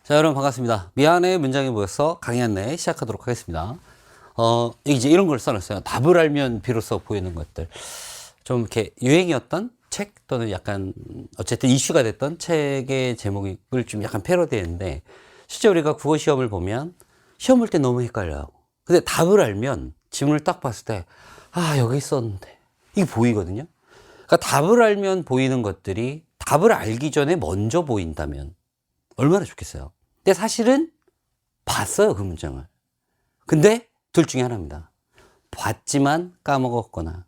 자, 여러분 반갑습니다. 미안해 문장이 모여서 강의 안내 시작하도록 하겠습니다. 이제 이런 걸 써놨어요. 답을 알면 비로소 보이는 것들. 좀 이렇게 유행이었던 책 또는 약간 어쨌든 이슈가 됐던 책의 제목을 좀 약간 패러디했는데 실제 우리가 국어 시험을 보면 시험 볼 때 너무 헷갈려요. 근데 답을 알면 지문을 딱 봤을 때 여기 있었는데 이게 보이거든요. 그러니까 답을 알면 보이는 것들이 답을 알기 전에 먼저 보인다면 얼마나 좋겠어요. 근데 사실은 봤어요, 그 문장을. 근데 둘 중에 하나입니다. 봤지만 까먹었거나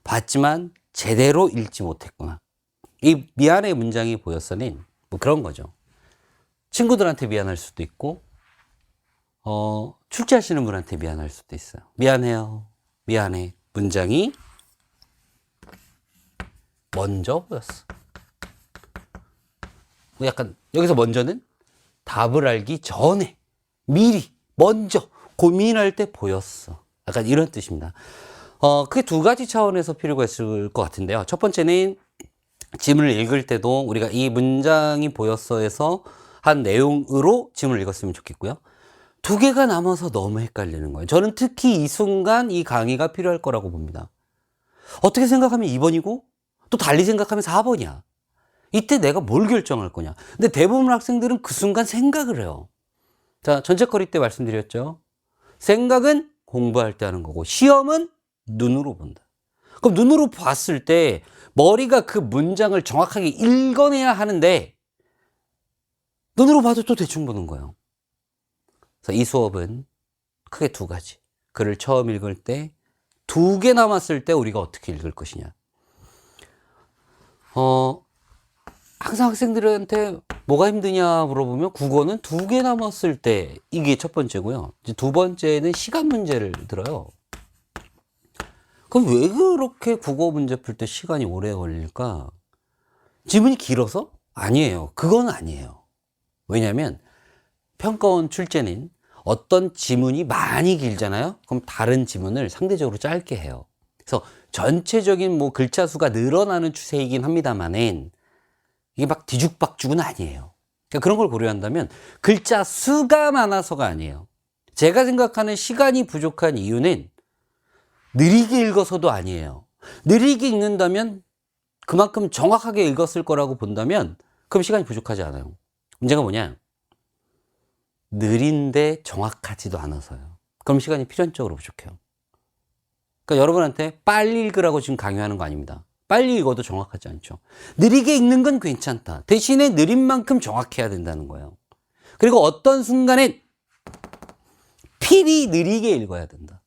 봤지만 제대로 읽지 못했거나. 이 미안해 문장이 보였으니 뭐 그런 거죠. 친구들한테 미안할 수도 있고 출제하시는 분한테 미안할 수도 있어요. 미안해요, 미안해 문장이 먼저 보였어. 약간 여기서 먼저는 답을 알기 전에 미리 먼저 고민할 때 보였어. 약간 이런 뜻입니다. 크게 두 가지 차원에서 필요가 있을 것 같은데요. 첫 번째는 지문을 읽을 때도 우리가 이 문장이 보였어에서 한 내용으로 지문을 읽었으면 좋겠고요. 두 개가 남아서 너무 헷갈리는 거예요. 저는 특히 이 순간 이 강의가 필요할 거라고 봅니다. 어떻게 생각하면 2번이고 또 달리 생각하면 4번이야. 이때 내가 뭘 결정할 거냐. 근데 대부분 학생들은 그 순간 생각을 해요. 자, 전체커리 때 말씀드렸죠. 생각은 공부할 때 하는 거고 시험은 눈으로 본다. 그럼 눈으로 봤을 때 머리가 그 문장을 정확하게 읽어내야 하는데 눈으로 봐도 또 대충 보는 거예요. 그래서 이 수업은 크게 두 가지. 글을 처음 읽을 때 두 개 남았을 때 우리가 어떻게 읽을 것이냐. 항상 학생들한테 뭐가 힘드냐 물어보면 국어는 두 개 남았을 때 이게 첫 번째고요. 이제 두 번째는 시간 문제를 들어요. 그럼 왜 그렇게 국어 문제 풀 때 시간이 오래 걸릴까? 지문이 길어서? 아니에요. 그건 아니에요. 왜냐하면 평가원 출제는 어떤 지문이 많이 길잖아요. 그럼 다른 지문을 상대적으로 짧게 해요. 그래서 전체적인 뭐 글자 수가 늘어나는 추세이긴 합니다만은 이게 막 뒤죽박죽은 아니에요. 그러니까 그런 걸 고려한다면 글자 수가 많아서가 아니에요. 제가 생각하는 시간이 부족한 이유는 느리게 읽어서도 아니에요. 느리게 읽는다면 그만큼 정확하게 읽었을 거라고 본다면 그럼 시간이 부족하지 않아요. 문제가 뭐냐? 느린데 정확하지도 않아서요. 그럼 시간이 필연적으로 부족해요. 그러니까 여러분한테 빨리 읽으라고 지금 강요하는 거 아닙니다. 빨리 읽어도 정확하지 않죠. 느리게 읽는 건 괜찮다. 대신에 느린 만큼 정확해야 된다는 거예요. 그리고 어떤 순간엔 필히 느리게 읽어야 된다.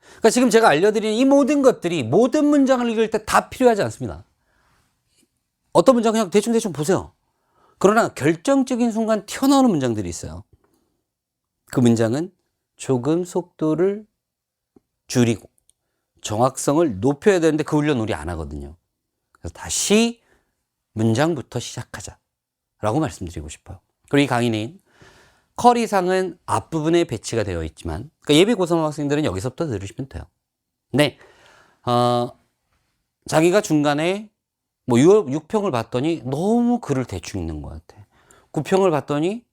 그러니까 지금 제가 알려드리는 이 모든 것들이 모든 문장을 읽을 때 다 필요하지 않습니다. 어떤 문장 그냥 대충 보세요. 그러나 결정적인 순간 튀어나오는 문장들이 있어요. 그 문장은 조금 속도를 줄이고 정확성을 높여야 되는데 그 훈련 우리 안 하거든요. 그래서 다시 문장부터 시작하자 라고 말씀드리고 싶어요. 그리고 이 강의는 커리상은 앞부분에 배치가 되어 있지만 그러니까 예비 고3 학생들은 여기서부터 들으시면 돼요. 네, 자기가 중간에 뭐 6평을 봤더니 너무 글을 대충 읽는 것 같아. 9평을 봤더니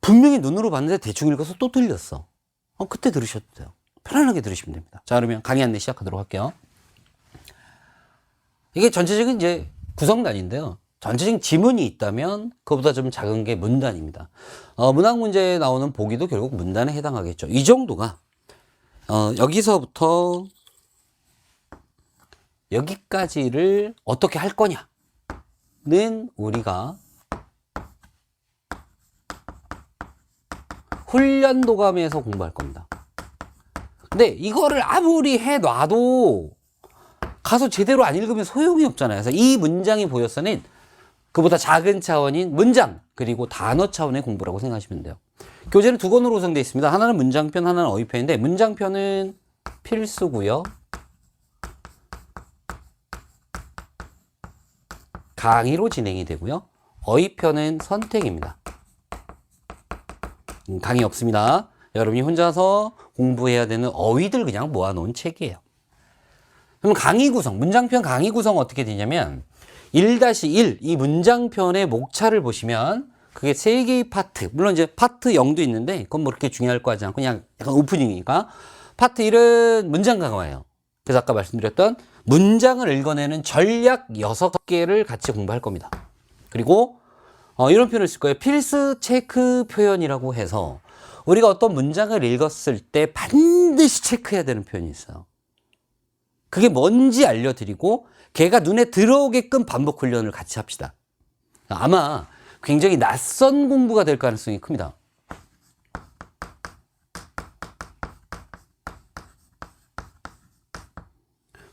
분명히 눈으로 봤는데 대충 읽어서 또 틀렸어. 그때 들으셔도 돼요. 편안하게 들으시면 됩니다. 자, 그러면 강의 안내 시작하도록 할게요. 이게 전체적인 이제 구성단인데요. 전체적인 지문이 있다면 그거보다 좀 작은 게 문단입니다. 문학 문제에 나오는 보기도 결국 문단에 해당하겠죠. 이 정도가 여기서부터 여기까지를 어떻게 할 거냐는 우리가 훈련도감에서 공부할 겁니다. 근데 이거를 아무리 해놔도 가서 제대로 안 읽으면 소용이 없잖아요. 그래서 이 문장이 보였으니 그보다 작은 차원인 문장 그리고 단어 차원의 공부라고 생각하시면 돼요. 교재는 두 권으로 구성되어 있습니다. 하나는 문장편, 하나는 어휘편인데 문장편은 필수고요. 강의로 진행이 되고요. 어휘편은 선택입니다. 강의 없습니다. 여러분이 혼자서 공부해야 되는 어휘들 그냥 모아놓은 책이에요. 그럼 강의 구성, 문장편 강의 구성 어떻게 되냐면 1-1 이 문장편의 목차를 보시면 그게 세 개의 파트. 물론 이제 파트 0도 있는데 그건 뭐 그렇게 중요할 거 하지 않고 그냥 약간 오프닝이니까. 파트 1은 문장 강화예요. 그래서 아까 말씀드렸던 문장을 읽어내는 전략 6개를 같이 공부할 겁니다. 그리고 이런 표현을 쓸 거예요. 필수 체크 표현이라고 해서 우리가 어떤 문장을 읽었을 때 반드시 체크해야 되는 표현이 있어요. 그게 뭔지 알려드리고 걔가 눈에 들어오게끔 반복 훈련을 같이 합시다. 아마 굉장히 낯선 공부가 될 가능성이 큽니다.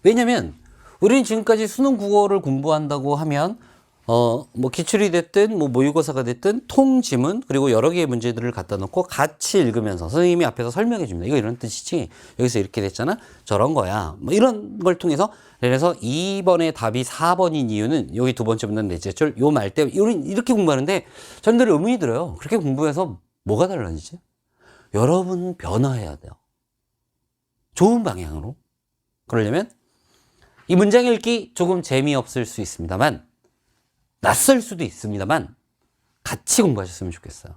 왜냐면 우리는 지금까지 수능 국어를 공부한다고 하면 뭐 기출이 됐든 뭐 모의고사가 됐든 통지문 그리고 여러 개의 문제들을 갖다 놓고 같이 읽으면서 선생님이 앞에서 설명해 줍니다. 이거 이런 뜻이지. 여기서 이렇게 됐잖아. 저런 거야. 뭐 이런 걸 통해서 그래서 2번의 답이 4번인 이유는 여기 두 번째 문단 넷째 줄 요 말 때 우린 이렇게 공부하는데 저는 늘 의문이 들어요. 그렇게 공부해서 뭐가 달라지지? 여러분 변화해야 돼요. 좋은 방향으로. 그러려면 이 문장 읽기 조금 재미없을 수 있습니다만 낯설 수도 있습니다만 같이 공부하셨으면 좋겠어요.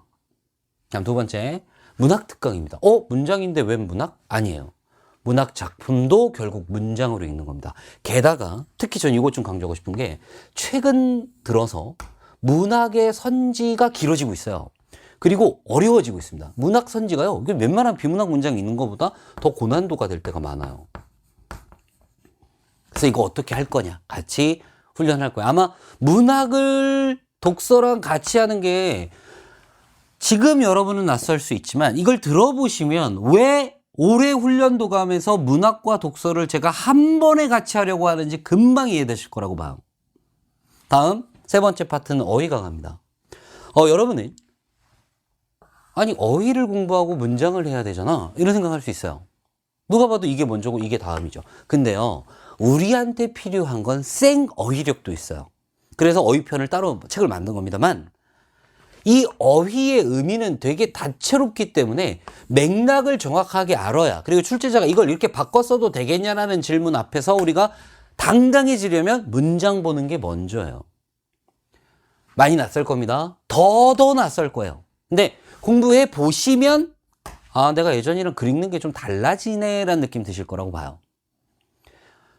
다음 두 번째, 문학 특강입니다. 문장인데 웬 문학? 아니에요. 문학 작품도 결국 문장으로 읽는 겁니다. 게다가 특히 전 이것 좀 강조하고 싶은 게 최근 들어서 문학의 선지가 길어지고 있어요. 그리고 어려워지고 있습니다. 문학 선지가요. 웬만한 비문학 문장 읽는 것보다 더 고난도가 될 때가 많아요. 그래서 이거 어떻게 할 거냐? 같이 훈련할 거예요. 아마 문학을 독서랑 같이 하는 게 지금 여러분은 낯설 수 있지만 이걸 들어보시면 왜 올해 훈련도감에서 문학과 독서를 제가 한 번에 같이 하려고 하는지 금방 이해되실 거라고 봐요. 다음 세 번째 파트는 어휘 강화입니다. 여러분은 아니 어휘를 공부하고 문장을 해야 되잖아 이런 생각할 수 있어요. 누가 봐도 이게 먼저고 이게 다음이죠. 근데요 우리한테 필요한 건 생 어휘력도 있어요. 그래서 어휘편을 따로 책을 만든 겁니다만 이 어휘의 의미는 되게 다채롭기 때문에 맥락을 정확하게 알아야 그리고 출제자가 이걸 이렇게 바꿔 써도 되겠냐라는 질문 앞에서 우리가 당당해지려면 문장 보는 게 먼저예요. 많이 낯설 겁니다. 더 낯설 거예요. 근데 공부해 보시면 내가 예전이랑 글 읽는 게 좀 달라지네 라는 느낌 드실 거라고 봐요.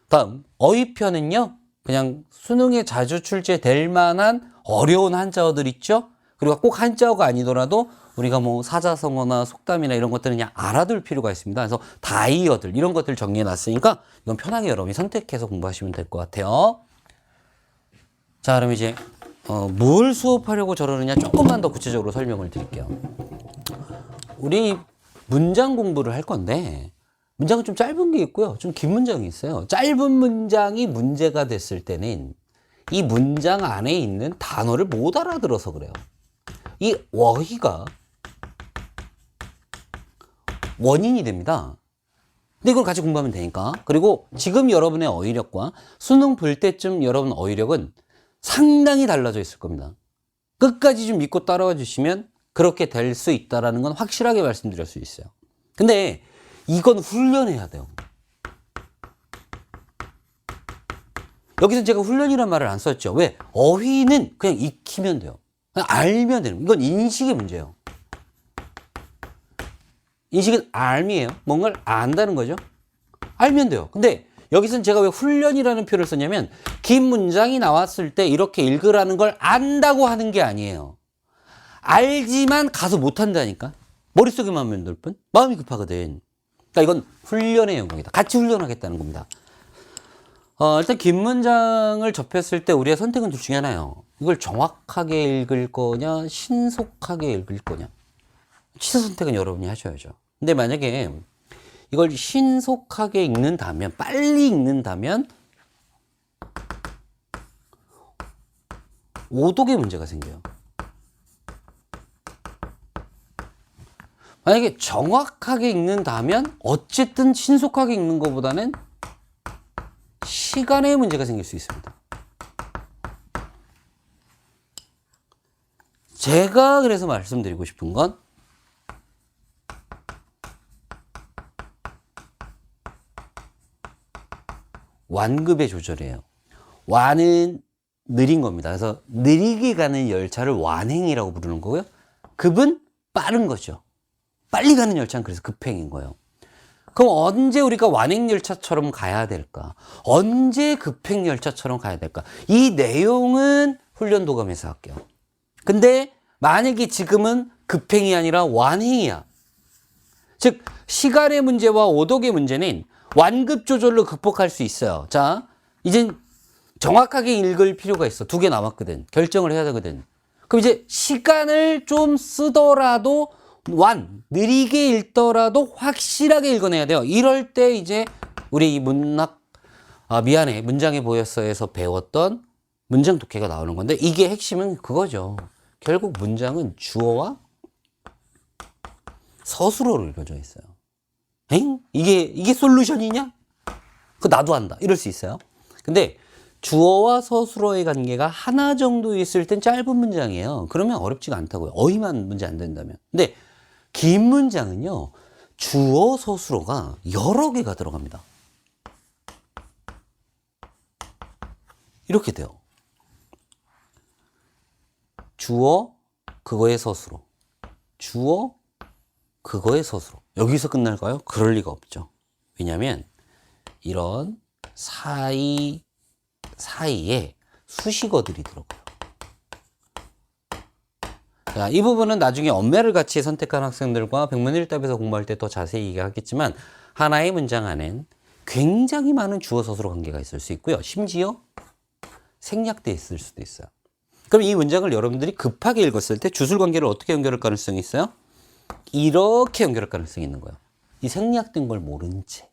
다음 어휘편은요 그냥 수능에 자주 출제될 만한 어려운 한자어들 있죠. 그리고 꼭 한자어가 아니더라도 우리가 뭐 사자성어나 속담이나 이런 것들은 그냥 알아둘 필요가 있습니다. 그래서 다이어들 이런 것들 정리해 놨으니까 이건 편하게 여러분이 선택해서 공부하시면 될 것 같아요. 자 그럼 이제 뭘 수업하려고 저러느냐 조금만 더 구체적으로 설명을 드릴게요. 우리 문장 공부를 할 건데 문장은 좀 짧은 게 있고요. 좀 긴 문장이 있어요. 짧은 문장이 문제가 됐을 때는 이 문장 안에 있는 단어를 못 알아들어서 그래요. 이 어휘가 원인이 됩니다. 근데 이걸 같이 공부하면 되니까. 그리고 지금 여러분의 어휘력과 수능 볼 때쯤 여러분 어휘력은 상당히 달라져 있을 겁니다. 끝까지 좀 믿고 따라와 주시면 그렇게 될 수 있다는 건 확실하게 말씀드릴 수 있어요. 근데 이건 훈련해야 돼요. 여기서 제가 훈련이란 말을 안 썼죠. 왜? 어휘는 그냥 익히면 돼요. 그냥 알면 되는 거예요. 이건 인식의 문제예요. 인식은 알미예요. 뭔가를 안다는 거죠. 알면 돼요. 근데 여기서는 제가 왜 훈련이라는 표를 썼냐면 긴 문장이 나왔을 때 이렇게 읽으라는 걸 안다고 하는 게 아니에요. 알지만 가서 못한다니까. 머릿속에만 하면 될 뿐. 마음이 급하거든. 그러니까 이건 훈련의 영역이다. 같이 훈련하겠다는 겁니다. 일단 긴 문장을 접했을 때 우리의 선택은 둘 중에 하나예요. 이걸 정확하게 읽을 거냐, 신속하게 읽을 거냐. 취사 선택은 여러분이 하셔야죠. 근데 만약에 이걸 신속하게 읽는다면, 빨리 읽는다면 오독의 문제가 생겨요. 만약에 정확하게 읽는다면 어쨌든 신속하게 읽는 것보다는 시간의 문제가 생길 수 있습니다. 제가 그래서 말씀드리고 싶은 건 완급의 조절이에요. 완은 느린 겁니다. 그래서 느리게 가는 열차를 완행이라고 부르는 거고요. 급은 빠른 거죠. 빨리 가는 열차는 그래서 급행인 거예요. 그럼 언제 우리가 완행열차처럼 가야 될까? 언제 급행열차처럼 가야 될까? 이 내용은 훈련 도감에서 할게요. 근데 만약에 지금은 급행이 아니라 완행이야. 즉 시간의 문제와 오독의 문제는 완급 조절로 극복할 수 있어요. 자, 이젠 정확하게 읽을 필요가 있어. 2개 남았거든. 결정을 해야 되거든. 그럼 이제 시간을 좀 쓰더라도 느리게 읽더라도 확실하게 읽어내야 돼요. 이럴 때 이제 우리 이 미안해, 문장에 보였어에서 배웠던 문장 독해가 나오는 건데, 이게 핵심은 그거죠. 결국 문장은 주어와 서술어로 이루어져 있어요. 엥? 이게 솔루션이냐? 그 나도 한다. 이럴 수 있어요. 근데 주어와 서술어의 관계가 하나 정도 있을 땐 짧은 문장이에요. 그러면 어렵지가 않다고요. 어휘만 문제 안 된다면. 근데 긴 문장은요, 주어, 서술어가 여러 개가 들어갑니다. 이렇게 돼요. 주어, 그거의 서술어. 주어, 그거의 서술어. 여기서 끝날까요? 그럴 리가 없죠. 왜냐하면 이런 사이에 수식어들이 들어가요. 자, 이 부분은 나중에 엄매를 같이 선택한 학생들과 백문일답에서 공부할 때 더 자세히 얘기하겠지만, 하나의 문장 안엔 굉장히 많은 주어 서술어 관계가 있을 수 있고요. 심지어 생략돼 있을 수도 있어요. 그럼 이 문장을 여러분들이 급하게 읽었을 때 주술 관계를 어떻게 연결할 가능성이 있어요? 이렇게 연결할 가능성이 있는 거예요. 이 생략된 걸 모른 채.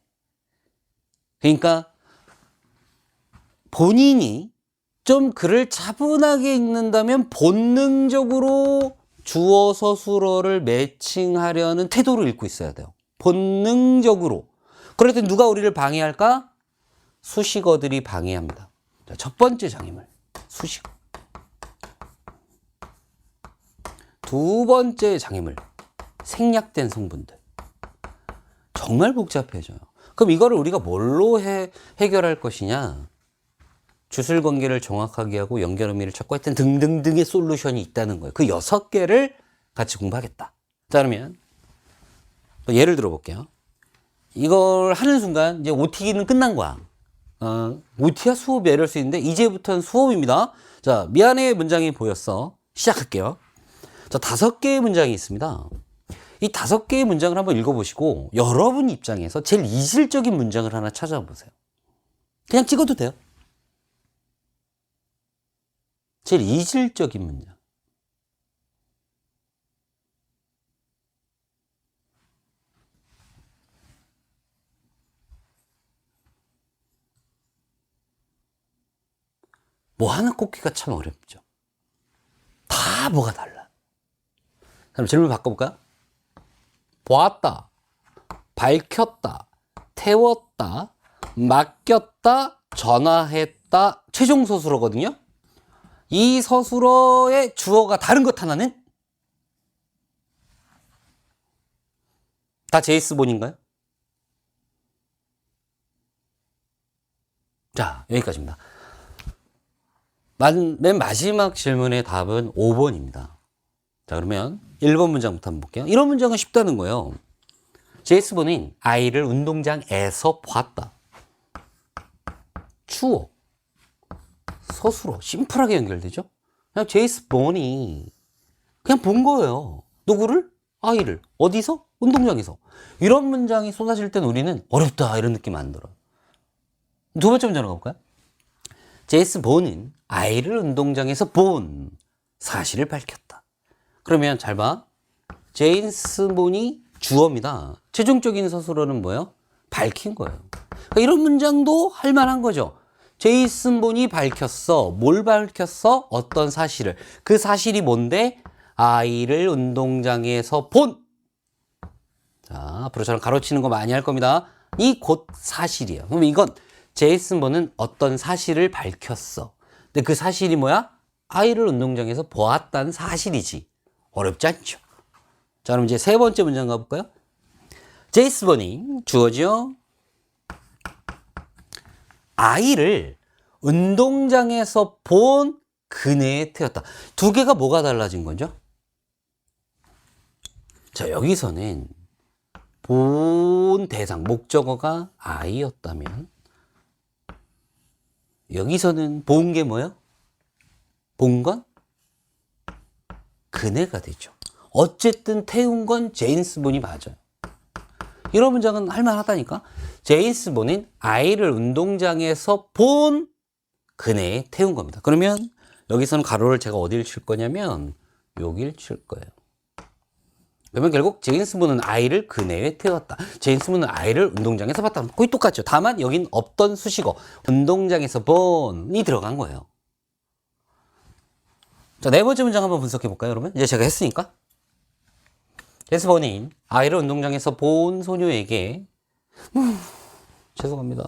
그러니까 본인이 좀 글을 차분하게 읽는다면 본능적으로 주어 서술어를 매칭하려는 태도를 읽고 있어야 돼요. 본능적으로. 그럴 때 누가 우리를 방해할까? 수식어들이 방해합니다. 자, 첫 번째 장애물, 수식어. 두 번째 장애물, 생략된 성분들. 정말 복잡해져요. 그럼 이거를 우리가 뭘로 해결할 것이냐? 주술 관계를 정확하게 하고 연결 의미를 찾고 하여튼 등등등의 솔루션이 있다는 거예요. 그 6개를 같이 공부하겠다. 자, 그러면 예를 들어 볼게요. 이걸 하는 순간 이제 OT는 끝난 거야. OT야 수업이야 이럴 수 있는데, 이제부터는 수업입니다. 자, 미안해 문장이 보였어. 시작할게요. 자, 5개의 문장이 있습니다. 이 5개의 문장을 한번 읽어보시고 여러분 입장에서 제일 이질적인 문장을 하나 찾아보세요. 그냥 찍어도 돼요. 제일 이질적인 문장. 뭐 하나 꼽기가 참 어렵죠. 다 뭐가 달라. 그럼 질문 바꿔볼까요? 보았다, 밝혔다, 태웠다, 맡겼다, 전화했다, 최종 서술어거든요. 이 서술어의 주어가 다른 것 하나는? 다 제이스본인가요? 자, 여기까지입니다. 맨 마지막 질문의 답은 5번입니다. 자, 그러면 1번 문장부터 한번 볼게요. 이런 문장은 쉽다는 거예요. 제이스본은 아이를 운동장에서 보았다. 주어, 서술어, 심플하게 연결되죠? 그냥 제이스본이 그냥 본 거예요. 누구를? 아이를. 어디서? 운동장에서. 이런 문장이 쏟아질 땐 우리는 어렵다 이런 느낌 안 들어요. 두 번째 문장으로 가볼까요? 제이스본은 아이를 운동장에서 본 사실을 밝혔다. 그러면 잘 봐. 제이스본이 주어입니다. 최종적인 서술어는 뭐예요? 밝힌 거예요. 그러니까 이런 문장도 할 만한 거죠. 제이슨본이 밝혔어. 뭘 밝혔어? 어떤 사실을. 그 사실이 뭔데? 아이를 운동장에서 본. 자, 앞으로 저는 가로치는 거 많이 할 겁니다. 이 곧 사실이에요. 그럼 이건 제이슨본은 어떤 사실을 밝혔어. 근데 그 사실이 뭐야? 아이를 운동장에서 보았다는 사실이지. 어렵지 않죠. 자, 그럼 이제 세 번째 문장 가볼까요? 제이슨본이 주어죠. 아이를 운동장에서 본 그네에 태웠다. 두 개가 뭐가 달라진 거죠? 자, 여기서는 본 대상, 목적어가 I였다면 여기서는 본 게 뭐예요? 본 건 그네가 되죠. 어쨌든 태운 건 제임스 본이 맞아요. 이런 문장은 할만하다니까. 제임스 본은 아이를 운동장에서 본 그네에 태운 겁니다. 그러면 여기서는 가로를 제가 어디를 칠 거냐면 여기를 칠 거예요. 그러면 결국 제임스 본은 아이를 그네에 태웠다. 제임스 본은 아이를 운동장에서 봤다. 거의 똑같죠. 다만 여긴 없던 수식어 운동장에서 본이 들어간 거예요. 자, 네 번째 문장 한번 분석해 볼까요, 여러분? 이제 제가 했으니까. 제임스 본인 아이를 운동장에서 본 소녀에게 죄송합니다.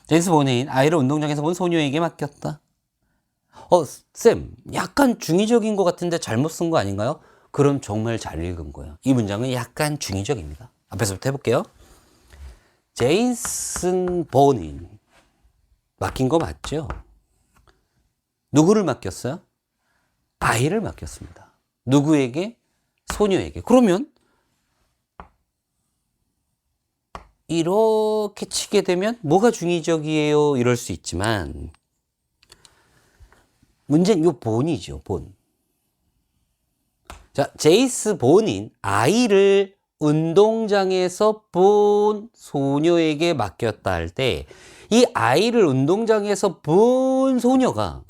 제임스 본인 아이를 운동장에서 본 소녀에게 맡겼다. 쌤, 약간 중의적인 것 같은데 잘못 쓴 거 아닌가요? 그럼 정말 잘 읽은 거예요. 이 문장은 약간 중의적입니다. 앞에서부터 해볼게요. 제임스 본인 맡긴 거 맞죠? 누구를 맡겼어요? 아이를 맡겼습니다. 누구에게? 소녀에게. 그러면 이렇게 치게 되면 뭐가 중의적이에요? 이럴 수 있지만 문제는 요 본이죠, 본. 자, 제임스 본인 아이를 운동장에서 본 소녀에게 맡겼다 할 때 이 아이를 운동장에서 본 소녀가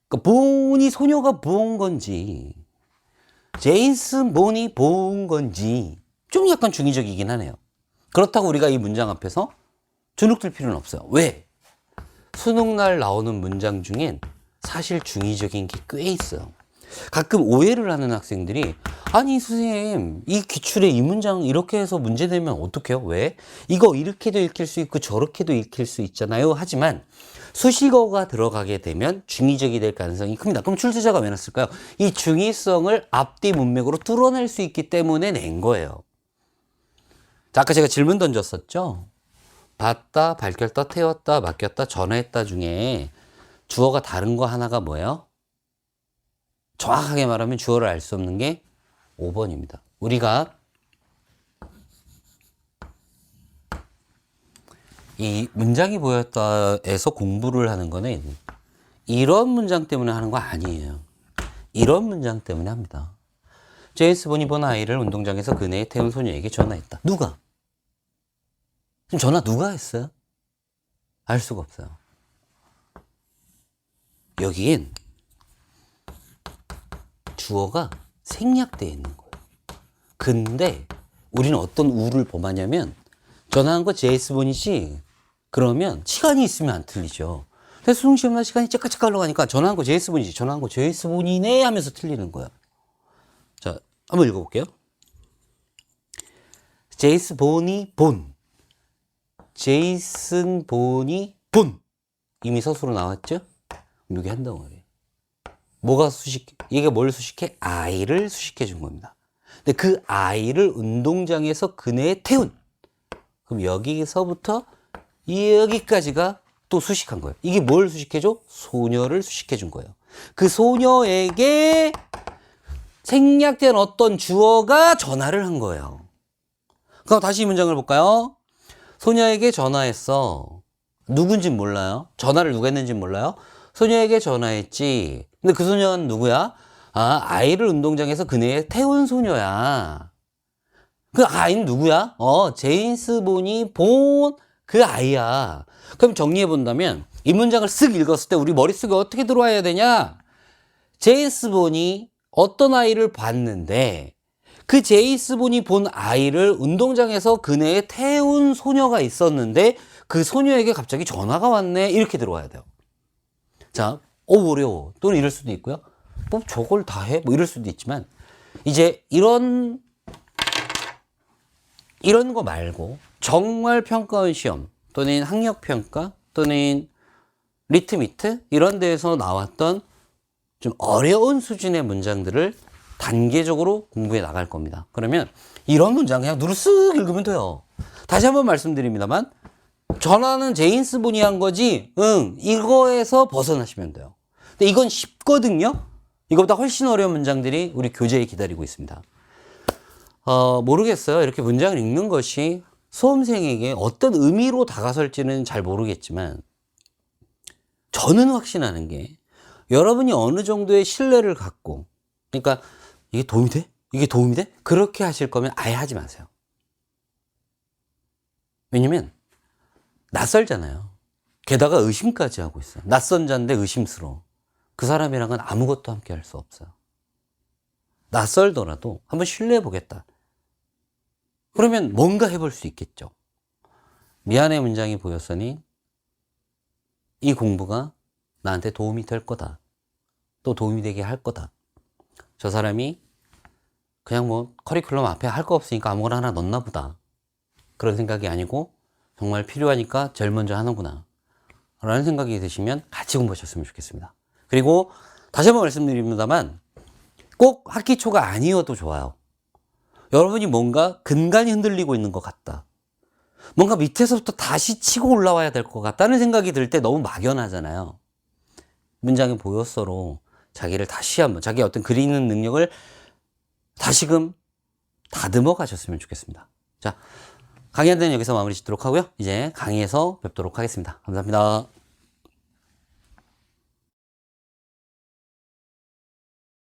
그러니까 본이 소녀가 본 건지 제임스 본이 본 건지 좀 약간 중의적이긴 하네요. 그렇다고 우리가 이 문장 앞에서 주눅들 필요는 없어요. 왜? 수능날 나오는 문장 중엔 사실 중의적인 게 꽤 있어요. 가끔 오해를 하는 학생들이 아니 선생님 이 기출에 이 문장 이렇게 해서 문제 내면 어떡해요? 왜? 이거 이렇게도 읽힐 수 있고 저렇게도 읽힐 수 있잖아요. 하지만 수식어가 들어가게 되면 중의적이 될 가능성이 큽니다. 그럼 출제자가 왜 놨을까요? 이 중의성을 앞뒤 문맥으로 뚫어낼 수 있기 때문에 낸 거예요. 자, 아까 제가 질문 던졌었죠? 봤다, 밝혔다, 태웠다, 맡겼다, 전화했다 중에 주어가 다른 거 하나가 뭐예요? 정확하게 말하면 주어를 알 수 없는 게 5번입니다. 우리가 이 문장이 보였다에서 공부를 하는 거는 이런 문장 때문에 하는 거 아니에요. 이런 문장 때문에 합니다. 제임스 본이 본 아이를 운동장에서 그네에 태운 소녀에게 전화했다. 누가? 지금 전화 누가 했어요? 알 수가 없어요. 여기엔 주어가 생략되어 있는 거예요. 근데 우리는 어떤 우를 범하냐면 전화한 거 제임스 본이지? 그러면 시간이 있으면 안 틀리죠. 근데 수능 시험날 시간이 째깍째깍 흘러가니까 전화한 거 제임스 본이지? 전화한 거 제임스 본이네 하면서 틀리는 거예요. 자, 한번 읽어볼게요. 제임스 본이 본. 제이슨 본이 본. 이미 서술로 나왔죠? 이게 한 덩어리. 뭐가 이게 뭘 수식해? 아이를 수식해 준 겁니다. 근데 그 아이를 운동장에서 그네에 태운. 그럼 여기서부터 여기까지가 또 수식한 거예요. 이게 뭘 수식해줘? 소녀를 수식해 준 거예요. 그 소녀에게 생략된 어떤 주어가 전화를 한 거예요. 그럼 다시 이 문장을 볼까요? 소녀에게 전화했어. 누군진 몰라요. 전화를 누가 했는진 몰라요. 소녀에게 전화했지. 근데 그 소녀는 누구야? 아, 아이를 운동장에서 그네에 태운 소녀야. 그 아이는 누구야? 제임스 본이 본 그 아이야. 그럼 정리해 본다면 이 문장을 쓱 읽었을 때 우리 머릿속에 어떻게 들어와야 되냐? 제임스 본이 어떤 아이를 봤는데 그 제임스 본이 본 아이를 운동장에서 그네에 태운 소녀가 있었는데 그 소녀에게 갑자기 전화가 왔네. 이렇게 들어와야 돼요. 자, 어려워. 또는 이럴 수도 있고요. 뭐 저걸 다 해? 뭐 이럴 수도 있지만 이제 이런 거 말고 정말 평가원 시험 또는 학력평가 또는 리트미트 이런 데에서 나왔던 좀 어려운 수준의 문장들을 단계적으로 공부해 나갈 겁니다. 그러면 이런 문장 그냥 누르 쓱 읽으면 돼요. 다시 한번 말씀드립니다만 전화는 제임스 본이 한 거지. 응, 이거에서 벗어나시면 돼요. 근데 이건 쉽거든요. 이거보다 훨씬 어려운 문장들이 우리 교재에 기다리고 있습니다. 모르겠어요. 이렇게 문장을 읽는 것이 수험생에게 어떤 의미로 다가설지는 잘 모르겠지만 저는 확신하는 게 여러분이 어느 정도의 신뢰를 갖고, 그러니까 이게 도움이 돼? 이게 도움이 돼? 그렇게 하실 거면 아예 하지 마세요. 왜냐면 낯설잖아요. 게다가 의심까지 하고 있어요. 낯선 자인데 의심스러워. 그 사람이랑은 아무것도 함께 할 수 없어요. 낯설더라도 한번 신뢰해 보겠다. 그러면 뭔가 해볼 수 있겠죠. 미안해 문장이 보였으니 이 공부가 나한테 도움이 될 거다. 또 도움이 되게 할 거다. 저 사람이 그냥 뭐 커리큘럼 앞에 할 거 없으니까 아무거나 하나 넣나 보다. 그런 생각이 아니고 정말 필요하니까 제일 먼저 하는구나 라는 생각이 드시면 같이 공부하셨으면 좋겠습니다. 그리고 다시 한번 말씀드립니다만 꼭 학기 초가 아니어도 좋아요. 여러분이 뭔가 근간이 흔들리고 있는 것 같다. 뭔가 밑에서부터 다시 치고 올라와야 될 것 같다는 생각이 들 때 너무 막연하잖아요. 문장이 보였어로 자기를 다시 한번, 자기의 어떤 그리는 능력을 다시금 다듬어 가셨으면 좋겠습니다. 자, 강의 한 대는 여기서 마무리 짓도록 하고요. 이제 강의에서 뵙도록 하겠습니다. 감사합니다.